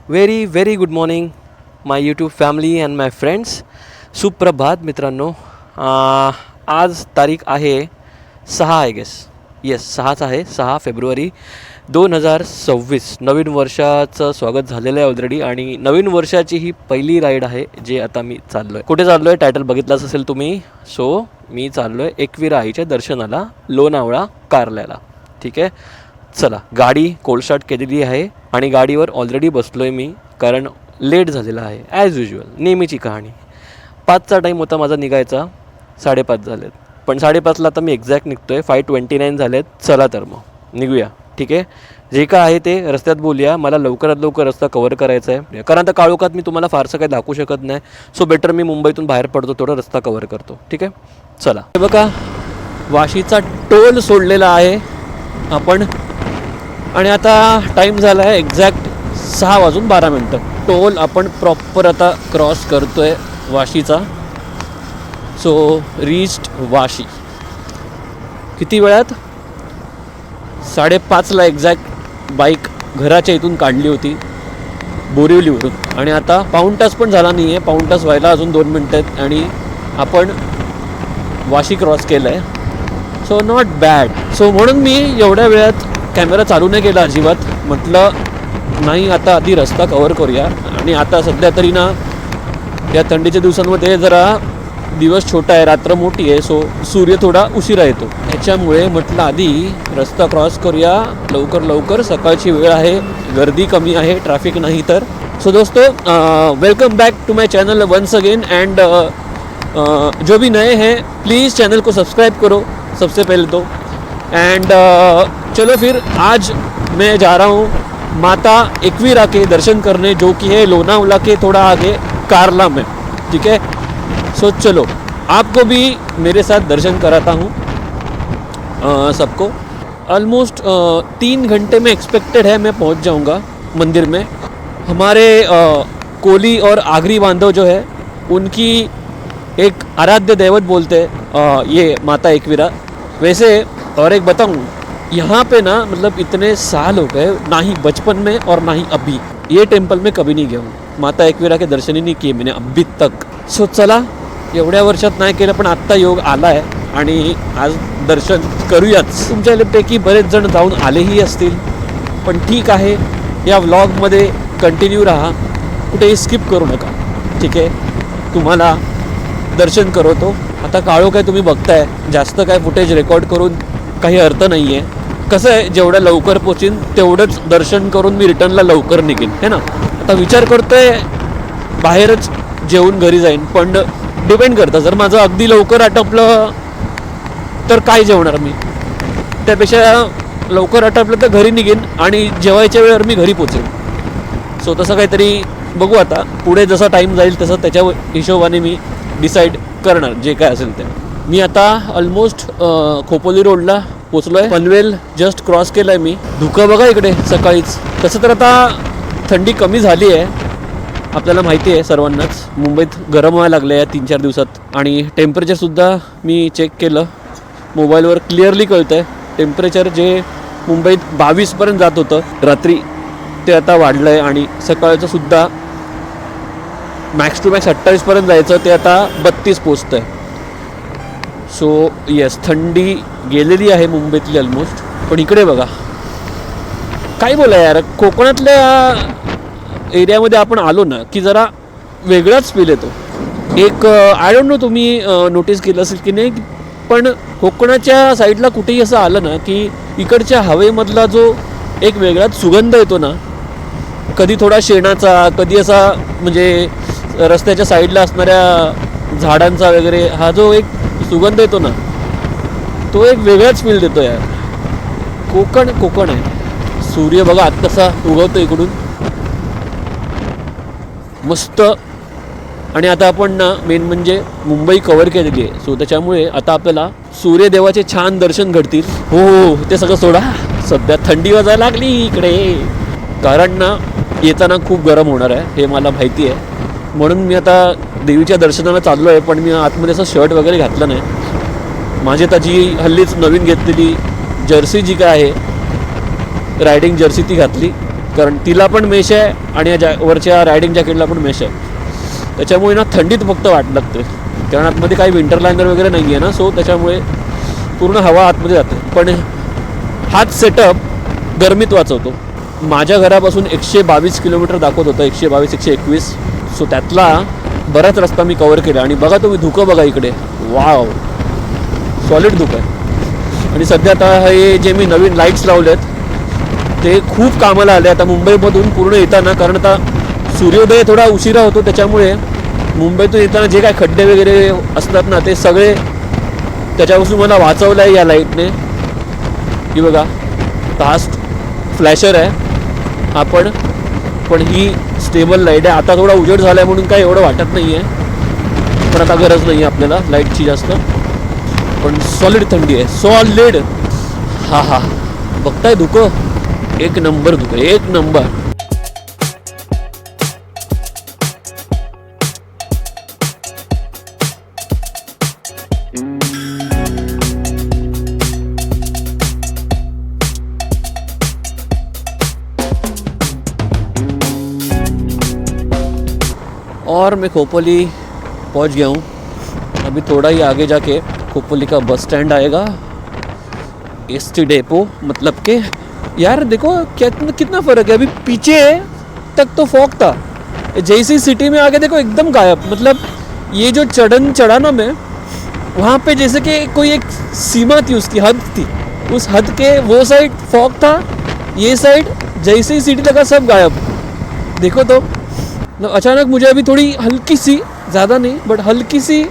Very very good morning my YouTube family and my friends. सुप्रभात मित्रांनो. आज तारीख आहे 6 आय गेस. येस 6च आहे. 6 फेब्रुवारी 2026. नवीन वर्षाचं स्वागत झालेलं आहे ऑलरेडी आणि नवीन वर्षाची ही पहिली राईड आहे जे आता मी चाललो आहे. कुठे चाललो आहे टायटल बघितलंच असेल तुम्ही. सो मी चाललो आहे एकविरा आईच्या दर्शनाला लोणावळा कारल्याला. ठीक आहे, चला. गाडी कोल्ड स्टार्ट केलेली आहे आणि गाडीवर ऑलरेडी बसलो आहे मी, कारण लेट झालेला आहे ॲज युजल. नेहमीची कहाणी. 5चा टाईम होता माझा निघायचा, 5:30 झालेत. पण 5:30ला आता मी एक्झॅक्ट निघतो आहे. 5:29 झालेत. चला तर मग निघूया. ठीक आहे, जे काय आहे ते रस्त्यात बोलूया. मला लवकरात लवकर रस्ता कवर करायचा आहे, कारण आता काळोखात मी तुम्हाला फारसं काही दाखवू शकत नाही. सो बेटर मी मुंबईतून बाहेर पडतो, थोडा रस्ता कवर करतो. ठीक आहे, चला. हे बघा, वाशीचा टोल सोडलेला आहे आपण आणि आता टाईम झाला आहे एक्झॅक्ट 6:12. टोल आपण प्रॉपर आता क्रॉस करतो आहे वाशीचा. So reached Vashi. किती वेळात? 5:30ला एक्झॅक्ट बाईक घराच्या इथून काढली होती बोरिवलीवरून आणि आता पाऊण तास पण झाला नाही आहे. पाऊण तास व्हायला अजून 2 मिनटं आहेत आणि आपण वाशी क्रॉस केलं आहे. So not bad. सो म्हणून मी एवढ्या वेळात कॅमेरा चालू नाही केला अजिबात. म्हटलं नाही, आता आधी रस्ता कवर करूया. आणि आता सध्या तरी ना या थंडीच्या दिवसांमध्ये जरा दिवस छोटा आहे, रात्र मोठी आहे. सो सूर्य थोडा उशिरा येतो, त्याच्यामुळे म्हटलं आधी रस्ता क्रॉस करूया लवकर लवकर. सकाळची वेळ आहे, गर्दी कमी आहे, ट्रॅफिक नाही तर. सो दोस्तों, welcome back to my channel once again. And जो भी नए हैं प्लीज़ चैनल को सब्सक्राइब करो सबसे पहले तो. एंड चलो फिर आज मैं जा रहा हूँ माता एकवीरा के दर्शन करने, जो कि है लोनावला के थोड़ा आगे कारला में. ठीक है, सो चलो आपको भी मेरे साथ दर्शन कराता हूँ सबको. ऑलमोस्ट 3 घंटे में एक्सपेक्टेड है मैं पहुँच जाऊँगा मंदिर में. हमारे कोली और आगरी बांधव जो है उनकी एक आराध्य दैवत बोलते हैं ये माता एकवीरा. वैसे और एक बताऊँ, यहाँ पे ना मतलब इतने साल हो गए, ना ही बचपन में और ना ही अभी ये टेम्पल में कभी नहीं गया हूँ. माता एकवीरा के दर्शन ही नहीं किए मैंने अभी तक. सो चला, एवढ्या वर्षात नाही केलं पण आत्ता योग आला आहे आणि आज दर्शन करूयाच. तुमच्यापैकी बरेच जण जाऊन आलेही असतील, पण ठीक आहे, या व्लॉगमध्ये कंटिन्यू राहा, कुठेही स्किप करू नका. ठीक आहे, तुम्हाला दर्शन करवतो. आता काळो काय तुम्ही बघताय, जास्त काय फुटेज रेकॉर्ड करून काही अर्थ नाही आहे. कसं आहे, जेवढं लवकर पोचीन तेवढंच दर्शन करून मी रिटर्नला लवकर निघेन, है ना. आता विचार करतोय बाहेरच जेवून घरी जाईन, पण डिपेंड करतं. जर माझं अगदी लवकर आटपलं तर काय जेवणार मी, त्यापेक्षा लवकर आटपलं तर घरी निघेन आणि जेवायच्या वेळेवर मी घरी पोचेन. सो तसं काहीतरी बघू आता पुढे, जसा टाईम जाईल तसं त्याच्या हिशोबाने मी डिसाईड करणार जे काय असेल ते. मी आता ऑलमोस्ट खोपोली रोडला पोचलो आहे. पनवेल जस्ट क्रॉस केलं आहे मी. धुकं बघा इकडे सकाळीच. तसं तर आता थंडी कमी झाली आहे, आपल्याला माहिती आहे सर्वांनाच. मुंबईत गरम व्हायला लागलं आहे 3-4 दिवसात. आणि टेम्परेचरसुद्धा मी चेक केलं, मोबाईलवर क्लिअरली कळतं आहे. टेम्परेचर जे मुंबईत 22पर्यंत जात होतं रात्री, ते आता वाढलं आहे. आणि सकाळचंसुद्धा मॅक्स टू मॅक्स 28पर्यंत जायचं, ते आता 32 पोचतं आहे. सो येस, थंडी गेलेली आहे मुंबईतली ऑलमोस्ट. पण इकडे बघा, काय बोला यार, कोकणातल्या एरियामध्ये आपण आलो ना की जरा वेगळाच फील येतो. एक आय डोंट नो तुम्ही नोटीस केलं असेल की नाही, पण कोकणाच्या साईडला कुठेही असं आलं ना की इकडच्या हवेमधला जो एक वेगळाच सुगंध येतो ना, कधी थोडा शेणाचा, कधी असा म्हणजे रस्त्याच्या साईडला असणाऱ्या झाडांचा वगैरे, हा जो एक सुगंध येतो ना, तो एक वेगळाच फील देतो यार. कोकण आहे. सूर्य बघा आत्ता कसा उगवतो इकडून, मस्त. आणि आता आपण ना मेन म्हणजे मुंबई कव्हर केलेली आहे. सो त्याच्यामुळे आता आपल्याला सूर्यदेवाचे छान दर्शन घडतील. हो, ते सगळं सोडा, सध्या थंडी वाजायला लागली इकडे, कारण ना येताना खूप गरम होणार आहे हे मला माहिती आहे. म्हणून मी आता देवीच्या दर्शनाला चाललो आहे, पण मी आतमध्ये असं शर्ट वगैरे घातलं नाही. माझी आता जी हल्लीच नवीन घेतलेली जर्सी जी काय आहे रायडिंग जर्सी ती घातली. कारण तिला पण मेश आहे आणि वरच्या रायडिंग जॅकेटला पण मेश आहे. त्याच्यामुळे ना थंडीत फक्त वाट लागते, कारण आतमध्ये काही विंटर लायनर वगैरे नाही आहे ना, सो त्याच्यामुळे पूर्ण हवा आतमध्ये जाते. पण हाच सेटअप गरमीत वाचवतो. माझ्या घरापासून 122 किलोमीटर दाखवत होतं, 122-121. सो त्यातला बराच रस्ता मी कवर केला. आणि बघा तुम्ही धुकं बघा इकडे, वाव सॉलिड धुकं आहे. आणि सध्या आता हे जे मी नवीन लाईट्स लावलेत ते खूप कामाला आले आता मुंबईमधून पूर्ण येताना, कारण आता सूर्योदय थोडा उशिरा होतो, त्याच्यामुळे मुंबईतून येताना जे काय खड्डे वगैरे असतात ना ते सगळे त्याच्यापासून मला वाचवलं आहे या लाईटने. ही बघा फास्ट फ्लॅशर आहे पण ही स्टेबल लाईट आहे. आता थोडा उजेड झाला आहे म्हणून काय एवढं वाटत नाही आहे, पण आता गरज नाही आहे आपल्याला लाईटची जास्त. पण सॉलिड थंडी आहे, सॉलिड. हा बघताय धुकं, एक नंबर धुकं, एक नंबर. और मैं खोपोली पहुंच गया हूँ. अभी थोड़ा ही आगे जाके खोपोली का बस स्टैंड आएगा, एसटी डेपो. मतलब कि यार देखो कितना फ़र्क है. अभी पीछे तक तो फॉग था, जैसी सिटी में आगे देखो एकदम गायब. मतलब ये जो चढ़ा ना मैं, वहाँ पे जैसे कि कोई एक सीमा थी, उसकी हद थी, उस हद के वो साइड फॉग था, ये साइड जैसे ही सिटी लगा सब गायब. देखो तो अचानक मुझे अभी थोड़ी हल्की सी, ज़्यादा नहीं बट हल्की सी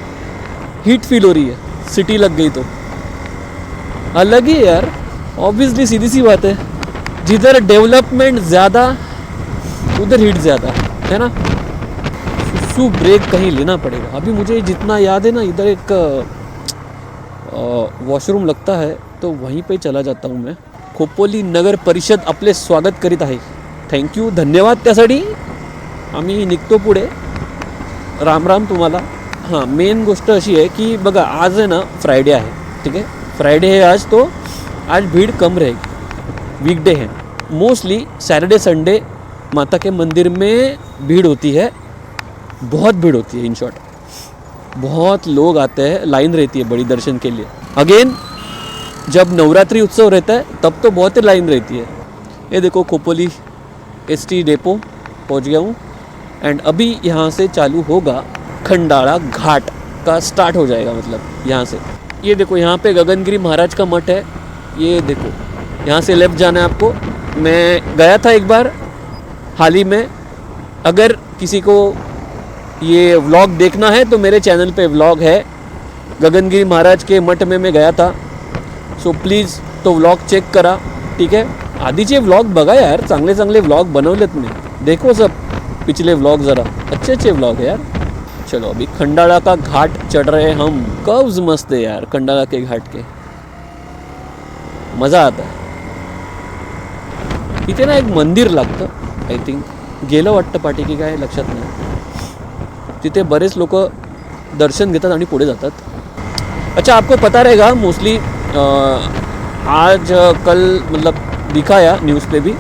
हीट फील हो रही है. सिटी लग गई तो अलग ही है यार. ऑब्वियसली सीधी सी बात है, जिधर डेवलपमेंट ज़्यादा उधर हीट ज़्यादा है ना. सुसु ब्रेक कहीं लेना पड़ेगा. अभी मुझे जितना याद है ना, इधर एक वॉशरूम लगता है तो वहीं पे चला जाता हूँ मैं. खोपोली नगर परिषद आपले स्वागत करीत आहे. थँक्यू, धन्यवाद त्यासाठी. आम्ही निघतो पुढे. राम राम तुम्हाला. हां, मेन गोष्ट अशी आहे की बघा आज आहे ना फ्रायडे आहे, ठीक है. फ्राइडे है आज, तो आज भीड़ कम रहेगी. वीकडे है, मोस्टली सैटरडे संडे माता के मंदिर में भीड़ होती है, बहुत भीड़ होती है. इन शॉर्ट बहुत लोग आते हैं, लाइन रहती है बड़ी दर्शन के लिए. अगेन जब नवरात्रि उत्सव रहता है तब तो बहुत ही लाइन रहती है. ये देखो खोपोली एसटी डेपो पहुंच गया हूँ. एंड अभी यहाँ से चालू होगा खंडाला घाट का, स्टार्ट हो जाएगा मतलब यहाँ से. ये देखो यहाँ पे गगनगिरी महाराज का मठ है. ये देखो यहाँ से लेफ़्ट जाना है आपको. मैं गया था एक बार हाल ही में. अगर किसी को ये व्लॉग देखना है तो मेरे चैनल पे व्लॉग है. गगनगिरी महाराज के मठ में मैं गया था, सो प्लीज़ तो व्लॉग चेक करा, ठीक है. आधीचे व्लॉग बघा यार, चांगले चांगले व्लॉग बनवलेत मी. देखो सब पिछले व्लॉग, ज़रा अच्छे अच्छे व्लॉग है यार. चलो अभी खंडाला का घाट चढ़ रहे हैं हम. कर्व्स मस्त है यार खंडाला के घाट के, मज़ा आता है. इथे ना एक मंदिर लागतं, आय थिंक गेलं वाटतं पाठी की काय लक्षात नाही. तिथे बरेच लोक दर्शन घेतात आणि पुढे जातात. अच्छा, आपको पता रहेगा मोस्टली आज कल मतलब दिखाया न्यूज़ पे भी,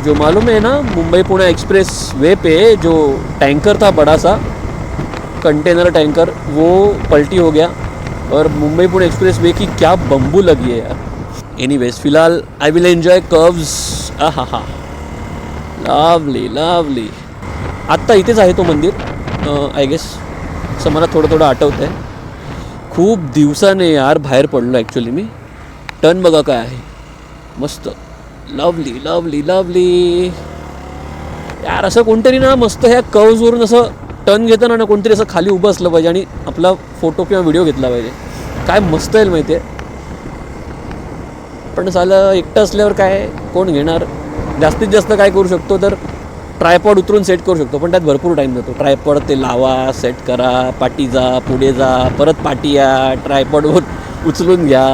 जो मालूम है ना मुंबई पुणे एक्सप्रेस वे पे जो टैंकर था बड़ा सा कंटेनर टैंकर, वो पलटी हो गया और मुंबई पुणे एक्सप्रेस वे की क्या बम्बू लगी है यार. एनीवेज फिलहाल आई विल एन्जॉय कर्व्स. आहा, लवली लवली. आत्ता इथेच आहे तो मंदिर आय गेस, असं मला थोडं आठवतं आहे. खूप दिवसाने यार बाहेर पडलो ॲक्च्युली मी. टर्न बघा काय आहे, मस्त लवली लवली लवली यार. असं कोणतरी ना मस्त ह्या कर्व्सवरून असं टर्न घेताना ना कोणतरी असं खाली उभं असलं पाहिजे आणि आपला फोटो किंवा व्हिडिओ घेतला पाहिजे. काय मस्त येईल माहिती आहे. पण सालं एकटं असल्यावर काय कोण घेणार. जास्तीत जास्त काय करू शकतो तर ट्रायपॉड उतरून सेट करू शकतो, पण त्यात भरपूर टाईम जातो. ट्रायपॉड ते लावा, सेट करा, पाठी जा, पुढे जा, परत पाठी या, ट्रायपॉड उचलून घ्या.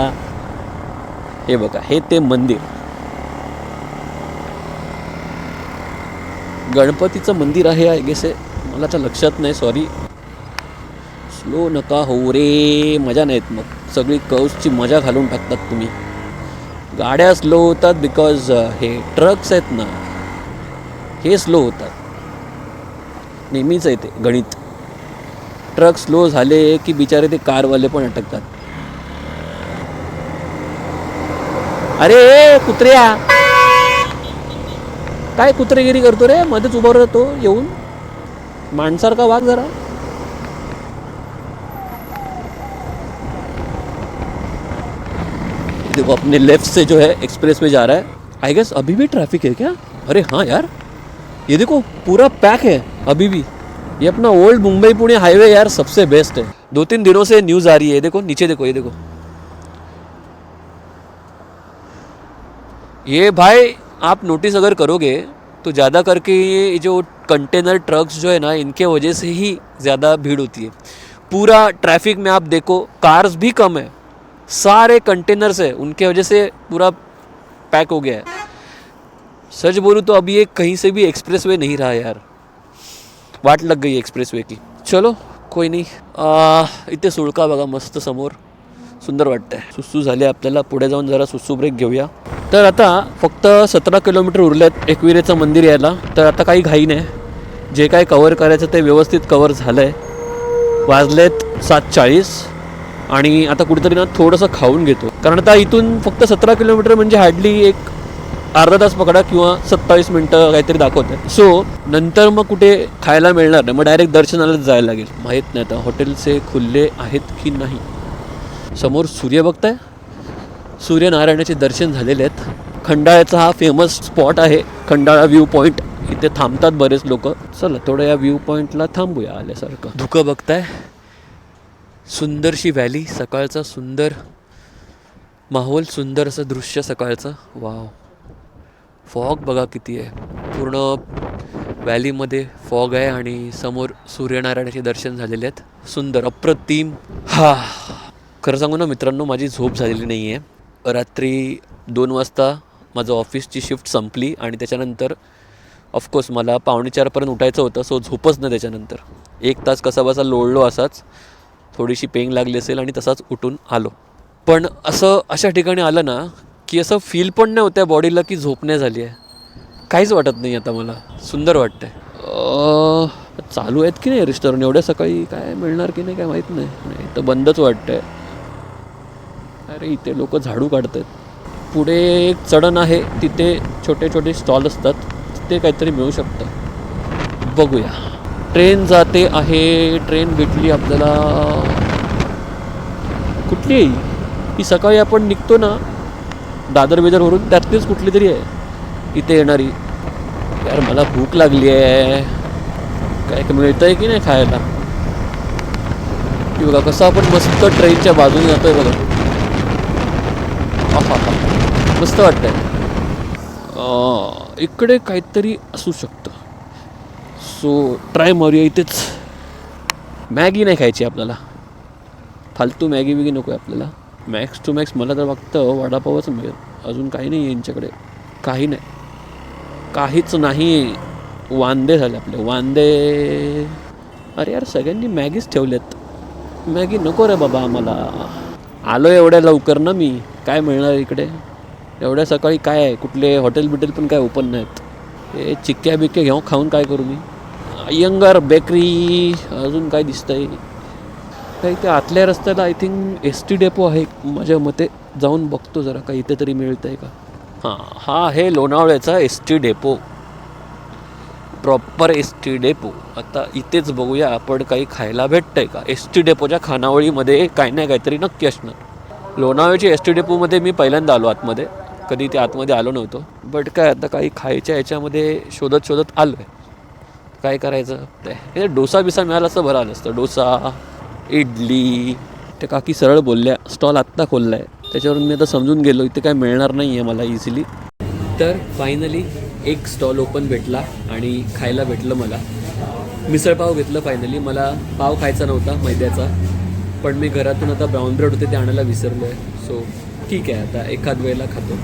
हे बघा, हे ते मंदिर गणपतीचं मंदिर आहे आय गेस आहे, मला तर लक्षात नाही, सॉरी. स्लो नका हो रे, मजा नाहीत मग. सगळी कर्व्सची मजा घालून टाकतात तुम्ही. गाड्या स्लो होतात बिकॉज हे ट्रक्स आहेत ना, हे स्लो होतात. नेहमीच आहे ते गणित. ट्रक स्लो झाले की बिचारे ते कारवाले पण अटकतात. अरे कुत्र्या, काय कुत्रेगिरी करतो रे, मध्येच उभा राहतो येऊन. माणसारखा वाघ जरा. देखो अपने लेफ्ट से जो है एक्सप्रेस वे जा रहा है. आई गेस अभी भी ट्रैफिक है क्या? अरे हाँ यार, ये देखो पूरा पैक है अभी भी. ये अपना ओल्ड मुंबई पुणे हाईवे यार सबसे बेस्ट है. 2-3 दिनों से न्यूज आ रही है. देखो नीचे देखो, ये देखो. ये भाई आप नोटिस अगर करोगे तो ज़्यादा करके ये जो कंटेनर ट्रक्स जो है ना, इनके वजह से ही ज़्यादा भीड़ होती है. पूरा ट्रैफिक में आप देखो कार्स भी कम है, सारे कंटेनर्स है, उनके वजह से पूरा पैक हो गया है. सच बोलूँ तो अभी ये कहीं से भी एक्सप्रेसवे नहीं रहा यार. वाट लग गई एक्सप्रेसवे की. चलो कोई नाही. इथे सुळका बघा मस्त समोर, सुंदर वाटतंय. सुसू झाले आपल्याला, पुढे जाऊन जरा सुसू ब्रेक घेऊया. तर आता फक्त 17 किलोमीटर उरलेत एकविरेचं मंदिर यायला. तर आता काही घाई नाही, जे काय कवर करायचं ते व्यवस्थित कवर झालं आहे. वाजलेत 7:40 आणि आता कुठेतरी ना थोडंसं खाऊन घेतो, कारण आता इथून फक्त 17 किलोमीटर म्हणजे हार्डली एक अर्धा तास पकडा किंवा 27 मिनटं काहीतरी दाखवत आहे. सो नंतर मग कुठे खायला मिळणार नाही, मग डायरेक्ट दर्शनालाच जायला लागेल. माहीत नाही आता हॉटेलचे खुल्ले आहेत की नाही. समोर सूर्य बघताय, सूर्यनारायणाचे दर्शन झालेले आहेत. खंडाळ्याचा हा फेमस स्पॉट आहे, खंडाळा व्ह्यू पॉईंट. इथे थांबतात बरेच लोक. चला थोडं या व्ह्यू पॉईंटला थांबूया आल्यासारखं. धुकं बघताय, सुंदरशी व्हॅली, सकाळचा सुंदर माहोल, सुंदर असं दृश्य सकाळचं. वाव, फॉग बघा किती आहे. पूर्ण व्हॅलीमध्ये फॉग आहे आणि समोर सूर्यनारायणाचे दर्शन झालेले आहेत. सुंदर, अप्रतिम. खरं सांगू ना मित्रांनो, माझी झोप झालेली नाही आहे. रात्री 2 वाजता माझं ऑफिसची शिफ्ट संपली आणि त्याच्यानंतर ऑफकोर्स मला 3:45पर्यंत उठायचं होतं. सो झोपच नाही त्याच्यानंतर. 1 तास कसा बसा लोळलो असाच. थोडीशी पेंग लागली असेल आणि तसाच उठून आलो. पण असं अशा ठिकाणी आलं ना की असं फील पण नाही होतं बॉडीला की झोप नाही झाली आहे. काहीच वाटत नाही आता मला. सुंदर वाटतं आहे. चालू आहेत की नाही रेस्टॉरंट एवढ्या सकाळी, काय मिळणार की नाही काय माहीत नाही. नाही तर बंदच वाटतं आहे. अरे इथे लोक झाडू काढत आहेत. पुढे एक चढण आहे, तिथे छोटे छोटे स्टॉल असतात, तिथे काहीतरी मिळू शकतं. बघूया. ट्रेन जाते आहे. ट्रेन भेटली आपल्याला. कुठली आहे ही? सकाळी आपण निघतो ना दादर बेदरवरून, त्यातलीच कुठली तरी आहे इथे येणारी. यार मला भूक लागली आहे. काय मिळतं आहे की नाही खायला? की बघा कसं आपण मस्त ट्रेनच्या बाजूने जातोय बघा. मस्त वाटतंय. इकडे काहीतरी असू शकतं. सो ट्राय मारूया इथेच. मॅगी नाही खायची आपल्याला, फालतू मॅगी बिगी नको आहे आपल्याला. मॅक्स टू मॅक्स मला तर वाटतं वडापावच मिळेल. अजून काही नाही आहे यांच्याकडे, काही नाही, काहीच नाही. वांदे झाले आपले, वांदे. अरे यार सगळ्यांनी मॅगीच ठेवलेत. मॅगी नको रे बाबा आम्हाला. आलो एवढ्या लवकर ना मी, काय मिळणार इकडे एवढ्या सकाळी? काय आहे, कुठले हॉटेल बिटेल पण काय ओपन नाहीत. हे चिक्क्या बिक्क्या घेऊन खाऊन काय करू मी? अय्यंगार बेकरी अजून काय दिसतंय? काही त्या आतल्या रस्त्याला आय थिंक ST डेपो आहे माझ्या मते. जाऊन बघतो जरा काही इथे तरी मिळतं आहे का. हा आहे लोणावळ्याचा ST depot, proper ST depot. आता इथेच बघूया आपण काही खायला भेटतंय का. ST डेपोच्या खानावळीमध्ये काही नाही काहीतरी नक्की असणार. लोणावळ्याची ST डेपोमध्ये मी पहिल्यांदा आलो आतमध्ये, कधी ते आतमध्ये आलो नव्हतो. बट काय आता काही खायच्या याच्यामध्ये शोधत शोधत आलो आहे. काय करायचं ते. डोसा बिसा मिळाला असं बरं आलं असतं. डोसा, इडली. ते काकी सरळ बोलल्या स्टॉल आत्ता खोलला आहे, त्याच्यावरून मी आता समजून गेलो इथे काय मिळणार नाही आहे मला इझिली. तर फायनली एक स्टॉल ओपन भेटला आणि खायला भेटलं मला. मिसळपाव घेतलं फायनली. मला पाव खायचा नव्हता मैद्याचा, पण मी घरातून आता ब्राऊन ब्रेड होते ते आणायला विसरलो आहे. सो ठीक आहे आता एखाद वेळेला खातो.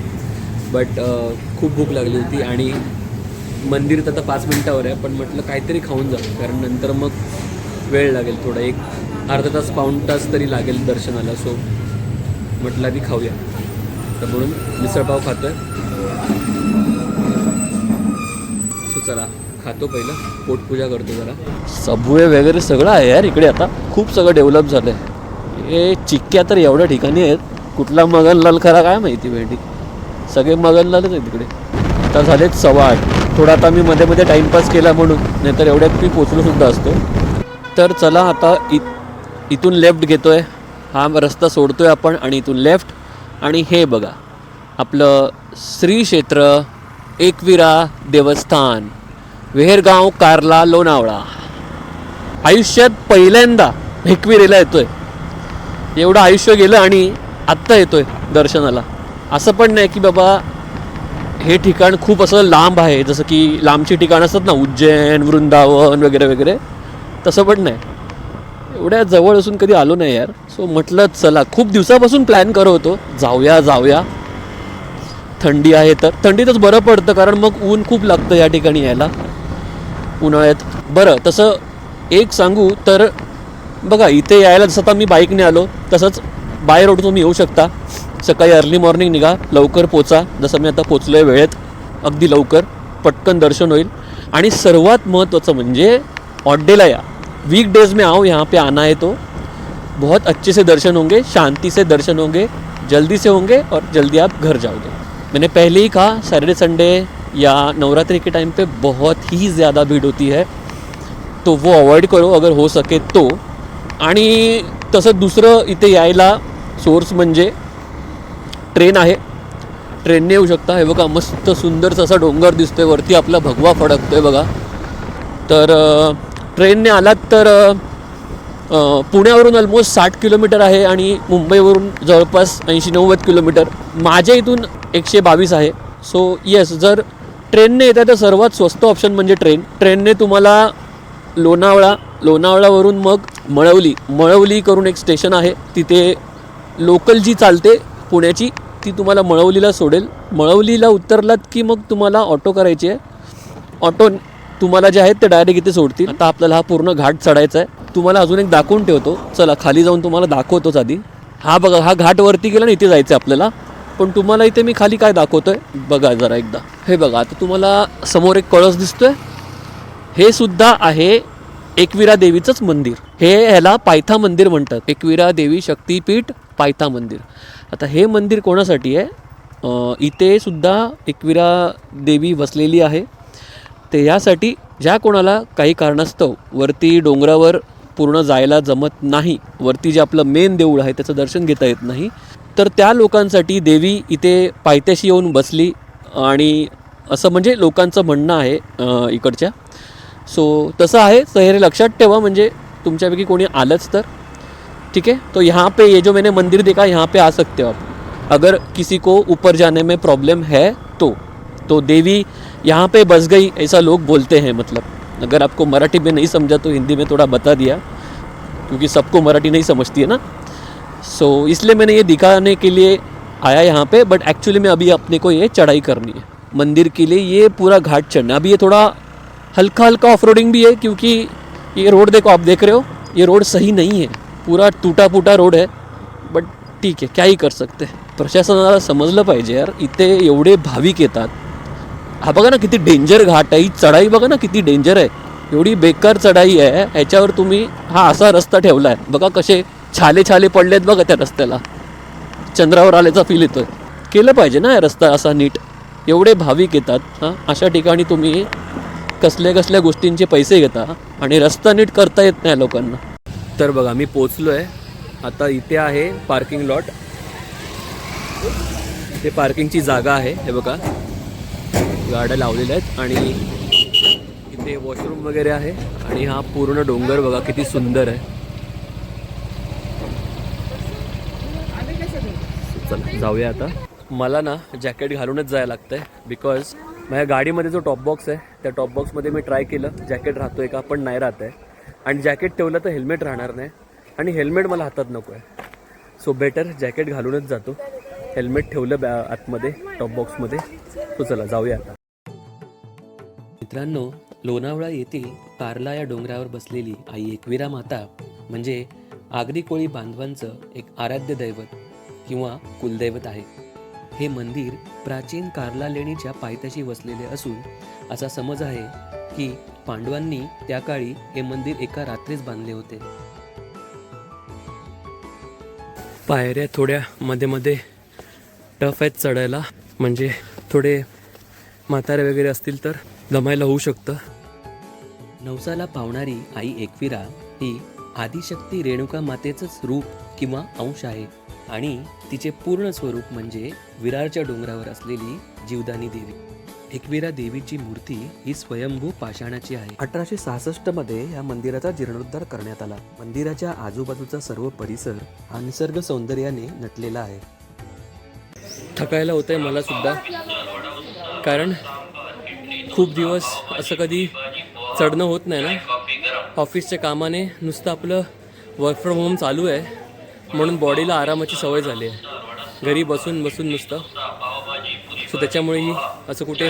बट खूप भूक लागली होती आणि मंदिर तर आता 5 मिनटावर आहे, पण म्हटलं काहीतरी खाऊन जाऊ, कारण नंतर मग वेळ लागेल थोडा, एक अर्धा तास पाऊण तास तरी लागेल दर्शनाला. सो म्हटलं आधी खाऊया, तर म्हणून मिसळपाव खातो आहे. सो चला खातो पहिलं, पोटपूजा करतो जरा. सबवे वगैरे सगळं आहे यार इकडे, आता खूप सगळं डेव्हलप झालं आहे. हे चिक्क्या तर एवढ्या ठिकाणी आहेत, कुठला मगनलाल खरा काय माहिती भेटी, सगळे मगनलालच आहेत तिकडे. आता झालेत 8:15. थोडा आता मी मध्ये मध्ये टाईमपास केला म्हणून, नाहीतर एवढ्यात मी पोचलोसुद्धा असतो. तर चला आता इथून लेफ्ट घेतो आहे, हा रस्ता सोडतो आहे आपण आणि इथून लेफ्ट. आणि हे बघा आपलं श्री क्षेत्र एकविरा देवस्थान, वेहेरगाव, कार्ला, लोणावळा. आयुष्यात पहिल्यांदा एकविरेला येतो आहे. एवढं आयुष्य गेलं आणि आत्ता येतो आहे दर्शनाला. असं पण नाही की बाबा हे ठिकाण खूप असं लांब आहे, जसं की लांबची ठिकाणं असतात ना, उज्जैन, वृंदावन वगैरे वगैरे, तसं पण नाही. एवढ्या जवळ असून कधी आलो नाही यार. सो म्हटलं चला, खूप दिवसापासून प्लॅन करत होतो जाऊया. थंडी आहे तर थंडीतच बरं पडतं, कारण मग ऊन खूप लागतं या ठिकाणी यायला उन्हाळ्यात. बरं तसं एक सांगू तर बघा, इथे यायला जसं आता मी बाईकने आलो तसंच बाय रोड तुम्ही येऊ शकता. सकाळी अर्ली मॉर्निंग निघा, लवकर पोचा. जसं मी आता पोचलो आहे वेळेत, अगदी लवकर, पटकन दर्शन होईल. आणि सर्वात महत्त्वाचं म्हणजे ऑड डेला या. वीक डेज में आओ, यहाँ पे आना है तो बहुत अच्छे से दर्शन होंगे, शांति से दर्शन होंगे, जल्दी से होंगे और जल्दी आप घर जाओगे. मैंने पहले ही कहा सैटरडे संडे या नवरात्रि के टाइम पे बहुत ही ज़्यादा भीड़ होती है, तो वो अवॉइड करो अगर हो सके तो. आणि तसं दुसरं इथे यायला सोर्स म्हणजे ट्रेन आहे, ट्रेनने येऊ शकता. हे बघा मस्त सुंदरसा असा डोंगर दिसतोय, वरती आपला भगवा फडकतोय बघा. तर ट्रेनने आलात तर पुण्यावरून ऑलमोस्ट 60 किलोमीटर आहे आणि मुंबईवरून जवळपास 80-90 किलोमीटर. माझ्या इथून 122 आहे. सो येस, जर ट्रेनने येतं तर सर्वात स्वस्त ऑप्शन म्हणजे ट्रेनने तुम्हाला लोणावळावरून मग मळवली करून एक स्टेशन आहे, तिथे लोकल जी चालते पुण्याची ती तुम्हाला मळवलीला सोडेल. मळवलीला उतरलात की मग तुम्हाला ऑटो करायची आहे. ऑटो तुम्हाला जे आहेत ते डायरेक्ट इथे सोडतील. आता आपल्याला हा पूर्ण घाट चढायचा आहे. तुम्हाला अजून एक दाखवून ठेवतो, चला खाली जाऊन तुम्हाला दाखवतोच आधी. हा बघा, हा घाट वरती गेला ना, इथे जायचं आहे आपल्याला. पण तुम्हाला इथे मी खाली काय दाखवतोय बघा जरा एकदा. हे बघा, आता तुम्हाला समोर एक कळस दिसतोय, हे सुद्धा आहे एकविरा देवीचंच मंदिर. ह्याला पायथा मंदिर म्हणतात, एकविरा देवी शक्तीपीठ पायथा मंदिर. आता हे मंदिर कोणासाठी आहे, इथे सुद्धा एकविरा देवी बसलेली आहे. ते यासाठी ज्या कोणाला काही कारणास्तव वरती डोंगरावर पूर्ण जायला जमत नाही, वरती जे आपलं मेन देऊळ आहे त्याचं दर्शन घेता येत नाही, तर त्या लोकांसाठी देवी इथे पायथ्याशी येऊन बसली. आणि असं म्हणजे लोकांचं म्हणणं आहे इकडच्या. सो तसं आहे, तर हे लक्षात ठेवा, म्हणजे तुमच्यापैकी कोणी आलंच तर ठीक है. तो यहाँ पे ये जो मैंने मंदिर देखा, यहाँ पे आ सकते हो आप. अगर किसी को ऊपर जाने में प्रॉब्लम है तो देवी यहाँ पे बस गई ऐसा लोग बोलते हैं. मतलब अगर आपको मराठी में नहीं समझा तो हिंदी में थोड़ा बता दिया, क्योंकि सबको मराठी नहीं समझती है ना. सो इसलिए मैंने ये दिखाने के लिए आया यहाँ पे. बट एक्चुअली में अभी अपने को ये चढ़ाई करनी है मंदिर के लिए, ये पूरा घाट चढ़ना. अभी ये थोड़ा हल्का ऑफ रोडिंग भी है, क्योंकि ये रोड देखो, आप देख रहे हो ये रोड सही नहीं है, पूरा टूटा फूटा रोड है. बट ठीक आहे, काही कर सकते. प्रशासनाला समजलं पाहिजे यार, इथे एवढे भाविक येतात. हा बघा ना किती डेंजर घाट आहे, ही चढाई बघा ना किती डेंजर आहे, एवढी बेकार चढाई आहे. ह्याच्यावर तुम्ही हा असा रस्ता ठेवला आहे बघा, कसे छाले पडलेत बघा त्या रस्त्याला, चंद्रावर आल्याचा फील येतोय. केलं पाहिजे ना रस्ता असा नीट, एवढे भाविक येतात. हां, अशा ठिकाणी तुम्ही कसल्या गोष्टींचे पैसे घेता आणि रस्ता नीट करता येत नाही लोकांना. तर बघा मी पोचलो आहे आता. इथे आहे पार्किंग लॉट, इथे पार्किंगची जागा आहे. हे बघा गाड्या लावलेल्या आहेत आणि इथे वॉशरूम वगैरे आहे. आणि हा पूर्ण डोंगर बघा किती सुंदर आहे. चला जाऊया आता. मला ना जॅकेट घालूनच जायला लागतं आहे, बिकॉज माझ्या गाडीमध्ये जो टॉप बॉक्स आहे त्या टॉप बॉक्समध्ये मी ट्राय केलं जॅकेट राहतो आहे का, पण नाही राहत आहे. आणि जॅकेट ठेवलं तर हेल्मेट राहणार नाही, आणि हेल्मेट मला हातात नको आहे. सो बेटर जॅकेट घालूनच जातो. हेल्मेट ठेवलं आतमध्ये टॉप बॉक्समध्ये. तो चला जाऊया आता. मित्रांनो, लोणावळा येथील कार्ला या डोंगरावर बसलेली आई एकविरा माता म्हणजे आगरी कोळी बांधवांचं एक आराध्य दैवत किंवा कुलदैवत आहे. हे मंदिर प्राचीन कार्ला लेणीच्या पायथ्याशी वसलेले असून असा समज आहे की पांडवांनी त्या काळी हे मंदिर एका रात्रीच बांधले होते. पायऱ्या थोड्या मध्ये मध्ये टफ आहेत चढायला, म्हणजे थोडे म्हातारे वगैरे असतील तर दमायला होऊ शकतं. नवसाला पावणारी आई एकविरा ही आदिशक्ती रेणुका मातेचंच रूप किंवा अंश आहे आणि तिचे पूर्ण स्वरूप म्हणजे विरारच्या डोंगरावर असलेली जीवदानी देवी. एकविरा देवीची मूर्ती ही स्वयंभू पाषाणाची आहे. 1866 मध्ये या मंदिराचा जीर्णोद्धार करण्यात आला. मंदिराच्या आजूबाजूचा सर्व परिसर हा निसर्ग सौंदर्याने नटलेला आहे. थकायला होतंय मला सुद्धा, कारण खूप दिवस असं कधी चढणं होत नाही ना. ऑफिसच्या कामाने नुसतं आपलं वर्क फ्रॉम होम चालू आहे, म्हणून बॉडीला आरामाची सवय झाली आहे घरी बसून बसून नुसतं. सो त्याच्यामुळे ही असं कुठे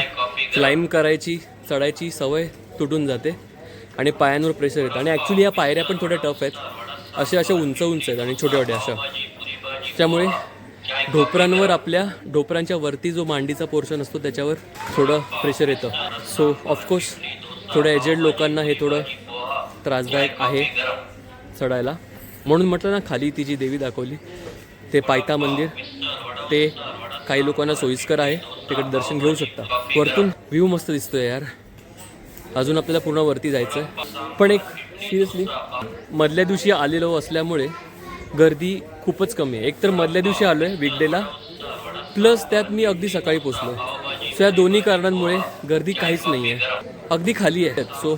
क्लाइंब करायची चढायची सवय तुटून जाते आणि पायांवर प्रेशर येतं. आणि ॲक्च्युली या पायऱ्या पण थोड्या टफ आहेत, अशा उंच उंच आहेत आणि छोट्या छोट्या अशा. त्यामुळे ढोपरांवर, आपल्या ढोपरांच्या वरती जो मांडीचा पोर्शन असतो त्याच्यावर थोडं प्रेशर येतं. सो ऑफकोर्स थोड्या एजेड लोकांना हे थोडं त्रासदायक आहे चढायला. म्हणून म्हटलं ना, खाली ती जी देवी दाखवली ते पायथा मंदिर, ते काही लोकांना सोयीस्कर आहे, तिकडे दर्शन घेऊ शकता. वरतून व्ह्यू मस्त दिसतोय यार. अजून आपल्याला पूर्ण वरती जायचं आहे, पण एक सिरियसली मधल्या दिवशी आलेलो असल्यामुळे गर्दी खूपच कमी आहे. एकतर मधल्या दिवशी आलो आहे वीकडेला, प्लस त्यात मी अगदी सकाळी पोचलो आहे. सो या दोन्ही कारणांमुळे गर्दी काहीच नाही आहे, अगदी खाली आहे. सो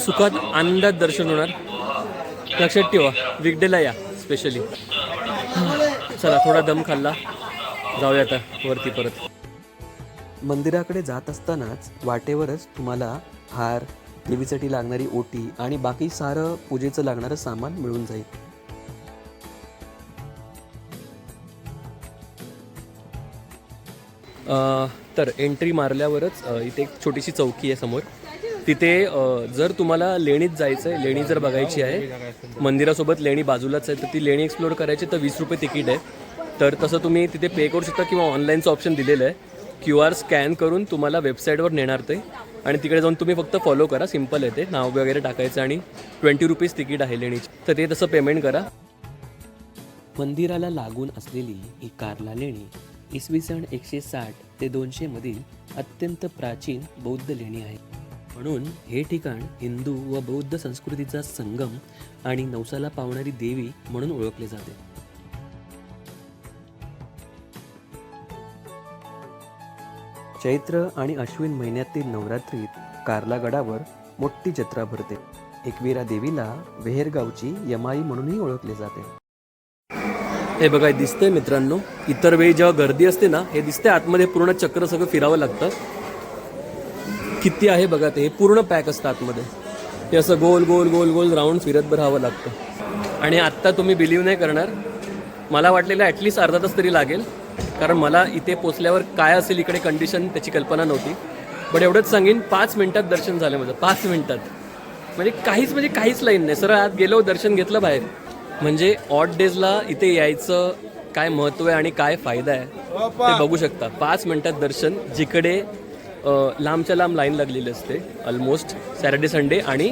सुखात आनंदात दर्शन होणार. लक्षात ठेवा, वीकडेला या स्पेशली. चला, थोडा दम खाल्ला, जाऊया आता वरती परत. मंदिराकडे जात असतानाच वाटेवरच तुम्हाला हार, देवीसाठी लागणारी ओटी आणि बाकी सारं पूजेचं लागणारं सामान मिळून जाईल. तर एंट्री मारल्यावरच इथे एक छोटीशी चौकी आहे समोर. तिथे जर तुम्हाला लेणीत जायचं आहे, लेणी जर बघायची आहे, मंदिरासोबत लेणी बाजूलाच आहे, तर ती लेणी एक्सप्लोअर करायची तर 20 रुपये तिकीट आहे. तर तसं तुम्ही तिथे पे करू शकता किंवा ऑनलाईनचं ऑप्शन दिलेलं आहे. QR स्कॅन करून तुम्हाला वेबसाईटवर नेणार ते, आणि तिकडे जाऊन तुम्ही फक्त फॉलो करा. सिम्पल आहे ते, नाव वगैरे टाकायचं आणि 20 रुपीज तिकीट आहे लेणीची, तर ते तसं पेमेंट करा. मंदिराला लागून असलेली ही कार्ला लेणी इसवी सन 160 ते 200 मधील अत्यंत प्राचीन बौद्ध लेणी आहे. म्हणून हे ठिकाण हिंदू व बौद्ध संस्कृतीचा संगम आणि नवसाला पावणारी देवी म्हणून ओळखले जाते. चैत्र आणि अश्विन महिन्यातील नवरात्रीत कार्ला गडावर मोठी जत्रा भरते. एकविरा देवीला वेहेरगावची यमाई म्हणूनही ओळखले जाते. हे बघा, दिसतंय मित्रांनो, इतर वेळी जेव्हा गर्दी असते ना, हे दिसतंय आतमध्ये पूर्ण चक्र सगळं फिरावं लागतं. किती आहे बघा, ते पूर्ण पॅक असतं आतमध्ये. हे असं गोल गोल गोल गोल राऊंड फिरत राहावं लागतं. आणि आत्ता तुम्ही बिलीव्ह नाही करणार, मला वाटलेलं ॲटलिस्ट अर्धा तास तरी लागेल, कारण मला इथे पोचल्यावर काय असेल इकडे कंडिशन त्याची कल्पना नव्हती. बट एवढंच सांगेन, 5 मिनिटात दर्शन झालं माझं. 5 मिनिटात म्हणजे काहीच लाईन नाही. सरळ आत गेलो, दर्शन घेतलं, बाहेर. म्हणजे ऑड डेजला इथे यायचं काय महत्त्व आहे आणि काय फायदा आहे ते बघू शकता. 5 मिनिटात दर्शन, जिकडे लांबच्या लांब लाईन लागलेली असते ऑलमोस्ट सॅटर्डे संडे आणि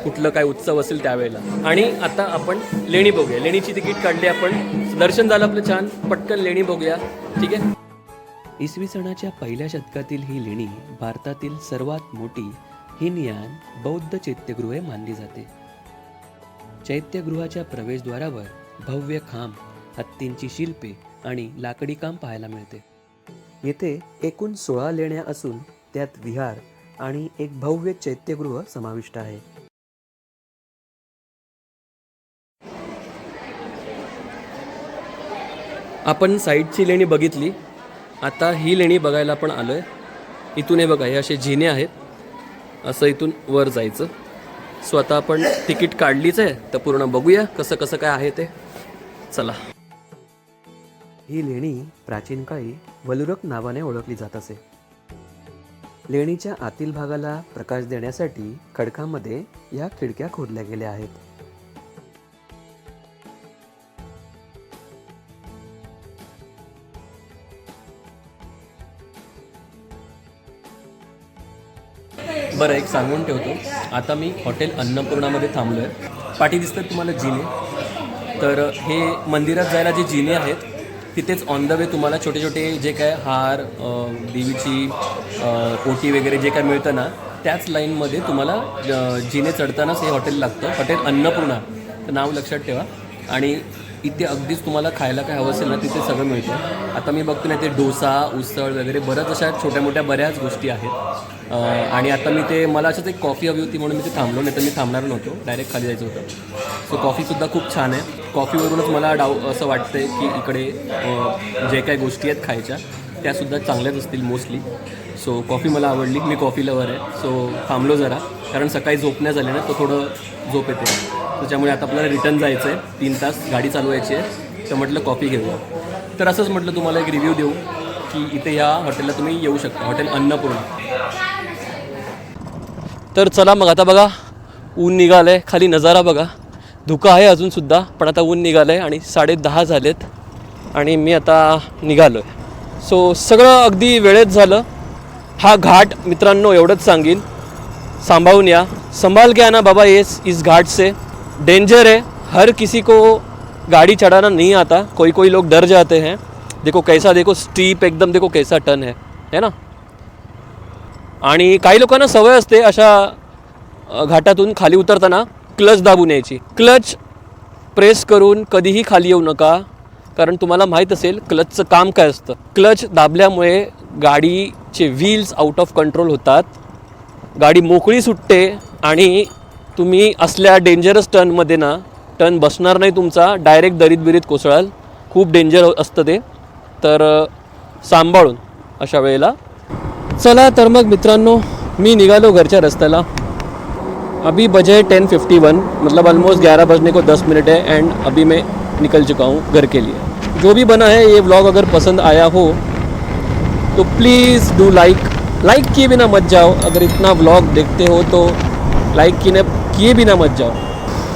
कुठलं काय उत्सव असेल त्यावेळेला. आणि आता आपण लेणी बघूया. लेणीची तिकीट काढली आपण, दर्शन झालं आपलं छान, पटकन लेणी बघूया, ठीक आहे. इसवी सणाच्या पहिल्या शतकातील ही लेणी भारतातील सर्वात मोठी हीनयान बौद्ध चैत्यगृहे मानली जाते. चैत्यगृहाच्या प्रवेशद्वारावर भव्य खांब, हत्तींची शिल्पे आणि लाकडी काम पाहायला मिळते. येथे एकूण 16 लेण्या असून त्यात विहार आणि एक भव्य चैत्यगृह समाविष्ट आहे. आपण साईडची लेणी बघितली, आता ही लेणी बघायला आपण आलोय. इथून हे बघा, हे असे जिने आहेत, असं इथून वर जायचं. सो आता आपण तिकीट काढलीच आहे, तर पूर्ण बघूया कसं कसं काय आहे ते. चला. ही लेणी प्राचीन काळी वलुरक नावाने ओळखली जात असे. लेणीच्या आतील भागाला प्रकाश देण्यासाठी खडकामध्ये या खिडक्या खोदल्या गेल्या आहेत. बरं एक सांगून ठेवतो, आता मी हॉटेल अन्नपूर्णामध्ये थांबलो आहे. पाठी दिसतात तुम्हाला जिने. तर हे मंदिरात जायला जे जिने आहेत तिथेच ऑन द वे तुम्हाला छोटे छोटे जे काय हार, देवीची ओटी वगैरे जे काय मिळतं ना, त्याच लाईनमध्ये तुम्हाला जिने चढतानाच हे हॉटेल लागतं. हॉटेल अन्नपूर्णा, तर नाव लक्षात ठेवा. आणि इथे अगदीच तुम्हाला खायला काय हवं असेल ना तिथे सगळं मिळतं. आता मी बघतो ना ते डोसा, उसळ वगैरे बऱ्याच अशा छोट्या मोठ्या बऱ्याच गोष्टी आहेत. आणि आता मी ते मला अशाच एक कॉफी हवी होती म्हणून मी ते थांबलो, नाही तर मी थांबणार नव्हतो, डायरेक्ट खाली जायचं होतं. सो कॉफीसुद्धा खूप छान आहे. कॉफीवरूनच मला असं वाटतं आहे की इकडे जे काही गोष्टी आहेत खायच्या त्यासुद्धा चांगल्याच असतील मोस्टली. सो कॉफी मला आवडली, मी कॉफी लवर आहे. सो थांबलो जरा, कारण सकाळी झोपण्यात झाले ना, तर थोडं झोप येते. त्याच्यामुळे आता आपल्याला रिटर्न जायचं आहे, 3 तास गाडी चालवायची आहे. तर म्हटलं कॉफी घेऊया. तर असंच म्हटलं तुम्हाला एक रिव्ह्यू देऊ की इथे या हॉटेलला तुम्ही येऊ शकता, हॉटेल अन्नपूर्णा. तर चला मग आता बघा ऊन निघालं आहे, खाली नजारा बघा. धुकं आहे अजूनसुद्धा, पण आता ऊन निघालं आहे आणि 10:30 झालेत आणि मी आता निघालो आहे. सो सगळं अगदी वेळेत झालं. हा घाट मित्रांनो एवढंच सांगेन, सांभाळून या, संभाल के आना बाबा ये इस घाट से. डेंजर है, हर किसी को गाड़ी चढ़ाना नहीं आता, कोई कोई लोग डर जाते हैं. देखो कैसा, देखो स्टीप एकदम, देखो कैसा टर्न है ना. आणि काही लोकांना सवय असते अशा घाटातून खाली उतरताना क्लच दाबून यायची. क्लच प्रेस करून कधीही खाली येऊ नका, कारण तुम्हाला माहीत असेल क्लचचं काम काय असतं. क्लच दाबल्यामुळे गाडीचे व्हील्स आउट ऑफ कंट्रोल होतात, गाडी मोकळी सुटते आणि तुम्ही असल्या डेंजरस टर्नमध्ये ना, टर्न बसणार नाही तुमचा, डायरेक्ट दरीत बिरीत कोसळाल. खूप डेंजर असतं ते, तर सांभाळून अशा वेळेला. चला तर मग मित्रांनो, मी निघालो घरच्या रस्त्याला. अभी बजे 10:51, मतलब ऑलमोस्ट 11 बजने को 10 मिनट है एंड अभी मैं निकल चुका हूँ घर के लिए. जो भी बना है ये व्लॉग अगर पसंद आया हो तो प्लीज़ डू लाइक किए बिना मत जाओ. अगर इतना व्लॉग देखते हो तो लाइक किए बिना मत जाओ.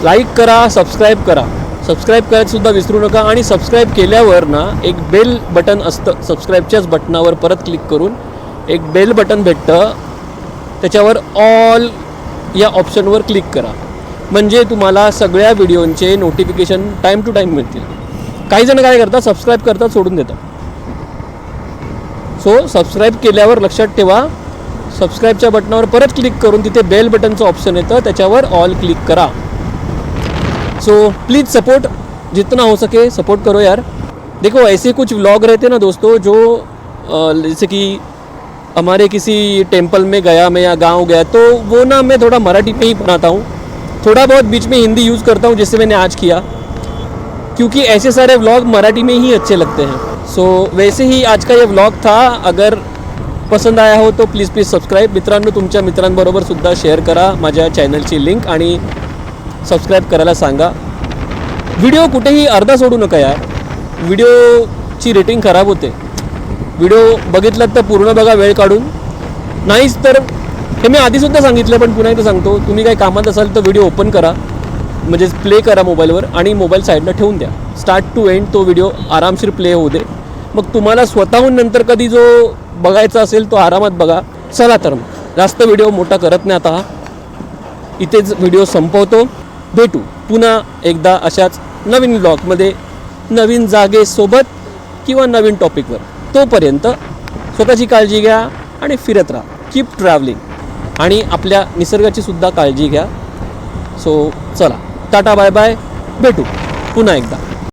लाईक करा, सबस्क्राईब करा. सबस्क्राईब करायचंसुद्धा विसरू नका. आणि सबस्क्राईब केल्यावर ना एक बेल बटन असतं, सबस्क्राईबच्याच बटनावर परत क्लिक करून एक बेल बटन भेटतं, त्याच्यावर ऑल या ऑप्शनवर क्लिक करा, म्हणजे तुम्हाला सगळ्या व्हिडिओंचे नोटिफिकेशन टाईम टू टाईम मिळतील. काही जण काय करतात, सबस्क्राईब करतात सोडून देतात. सो सबस्क्राईब केल्यावर लक्षात ठेवा, सबस्क्राईबच्या बटनावर परत क्लिक करून तिथे बेल बटनचं ऑप्शन येतं, त्याच्यावर ऑल क्लिक करा. सो प्लीज़ सपोर्ट, जितना हो सके सपोर्ट करो यार. देखो ऐसे कुछ व्लॉग रहते ना दोस्तों, जो जैसे कि हमारे किसी टेम्पल में गया मैं या गांव गया, तो वो ना मैं थोड़ा मराठी में ही बनाता हूँ, थोड़ा बहुत बीच में हिंदी यूज़ करता हूँ, जैसे मैंने आज किया, क्योंकि ऐसे सारे व्लॉग मराठी में ही अच्छे लगते हैं. सो वैसे ही आज का ये व्लॉग था. अगर पसंद आया हो तो प्लीज़ सबस्क्राईब. मित्रांनो, तुमच्या मित्रांबरोबर सुद्धा शेअर करा माझ्या चॅनलची लिंक आणि सबस्क्राईब करायला सांगा. व्हिडिओ कुठेही अर्धा सोडू नका यार, व्हिडिओची रेटिंग खराब होते. व्हिडिओ बघितलात तर पूर्ण बघा वेळ काढून, नाहीच तर हे मी आधीसुद्धा सांगितलं पण पुन्हा एकदा सांगतो, तुम्ही काही कामात असाल तर व्हिडिओ ओपन करा, म्हणजे प्ले करा मोबाईलवर आणि मोबाईल साईडला ठेवून द्या. स्टार्ट टू एंड तो व्हिडिओ आरामशीर प्ले होऊ दे. मग तुम्हाला स्वतःहून नंतर कधी जो बघायचा असेल तो आरामात बघा. चला तर मग जास्त व्हिडिओ मोठा करत नाही आता, इथेच व्हिडिओ संपवतो. भेटू पुन्हा एकदा अशाच नवीन व्लॉगमध्ये, नवीन जागेसोबत किंवा नवीन टॉपिकवर. तोपर्यंत स्वतःची काळजी घ्या आणि फिरत राहा. कीप ट्रॅव्हलिंग आणि आपल्या निसर्गाची सुद्धा काळजी घ्या. सो चला, टाटा बाय बाय, भेटू पुन्हा एकदा.